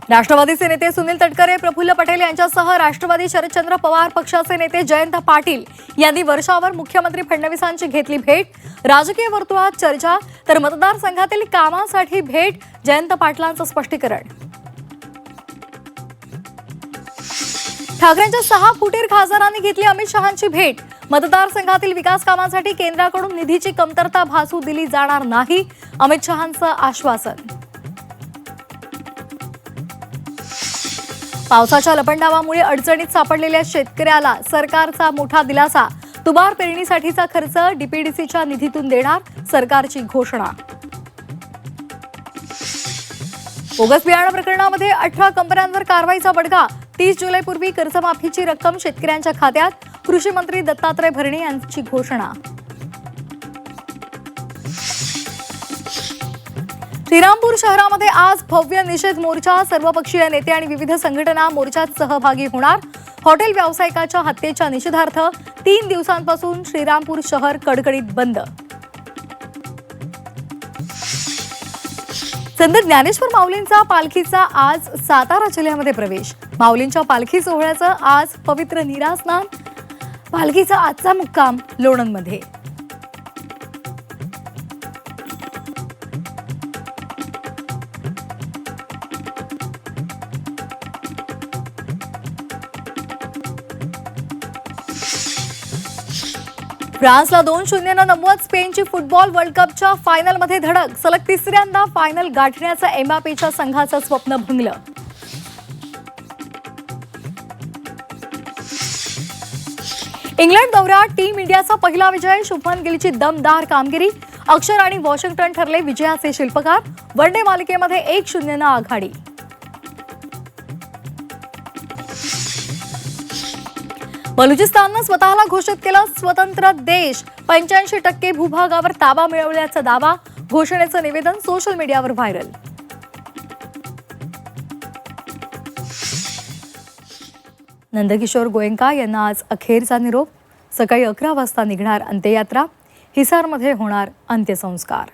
राष्ट्रवादीचे नेते सुनील तटकरे, प्रफुल्ल पटेल यांच्यासह राष्ट्रवादी शरदचंद्र पवार पक्षाचे नेते जयंत पाटील यांनी वर्षावर मुख्यमंत्री फडणवीसांची घेतली भेट. राजकीय वर्तुळात चर्चा तर मतदारसंघातील कामासाठी भेट. जयंत पाटलांचं स्पष्टीकरण. ठाकरेंच्या 6 फुटीर खासदारांनी घेतली अमित शहांची भेट. मतदारसंघातील विकास कामांसाठी केंद्राकडून निधीची कमतरता भासू दिली जाणार नाही, अमित शहांचं आश्वासन. पावसाच्या लपंडावामुळे अडचणीत सापडलेल्या शेतकऱ्याला सरकारचा मोठा दिलासा. तुबार पेरणीसाठीचा खर्च डीपीडीसीच्या निधीतून देणार, सरकारची घोषणा. बोगस बियाणं प्रकरणामध्ये 18 कंपन्यांवर कारवाईचा बडगा. 30 जुलैपूर्वी कर्जमाफीची रक्कम शेतकऱ्यांच्या खात्यात. कृषी मंत्री दत्तात्रय भरणे यांची घोषणा. श्रीरामपूर शहरामध्ये आज भव्य निषेध मोर्चा. सर्वपक्षीय नेते आणि विविध संघटना मोर्चात सहभागी होणार. हॉटेल व्यावसायिकाच्या हत्येच्या निषेधार्थ 3 दिवसांपासून श्रीरामपूर शहर कडकडीत बंद. संत ज्ञानेश्वर माऊलींचा पालखीचा आज सातारा जिल्ह्यामध्ये प्रवेश. माऊलींच्या पालखी सोहळ्याचं आज पवित्र नीरास्नान. पालखीचा आजचा मुक्काम लोणंदमध्ये. फ्रान्सला 2-0 नमवत स्पेनची फुटबॉल वर्ल्ड कपच्या फायनलमध्ये धडक. सलग 3ऱ्यांदा फायनल गाठण्याचं एम्बापेच्या संघाचं स्वप्न भंगलं. इंग्लंड दौऱ्यात टीम इंडियाचा पहिला विजय. शुभमन गिलची दमदार कामगिरी. अक्षर आणि वॉशिंग्टन ठरले विजयाचे शिल्पकार. वनडे मालिकेमध्ये 1-0 आघाडी. बलुचिस्ताननं स्वतःला घोषित केलं स्वतंत्र देश. 85% भूभागावर ताबा मिळवल्याचा दावा. घोषणेचं निवेदन सोशल मीडियावर व्हायरल. नंदकिशोर गोयंका यांना आज अखेरचा निरोप. सकाळी 11 वाजता निघणार अंत्ययात्रा. हिसारमध्ये होणार अंत्यसंस्कार.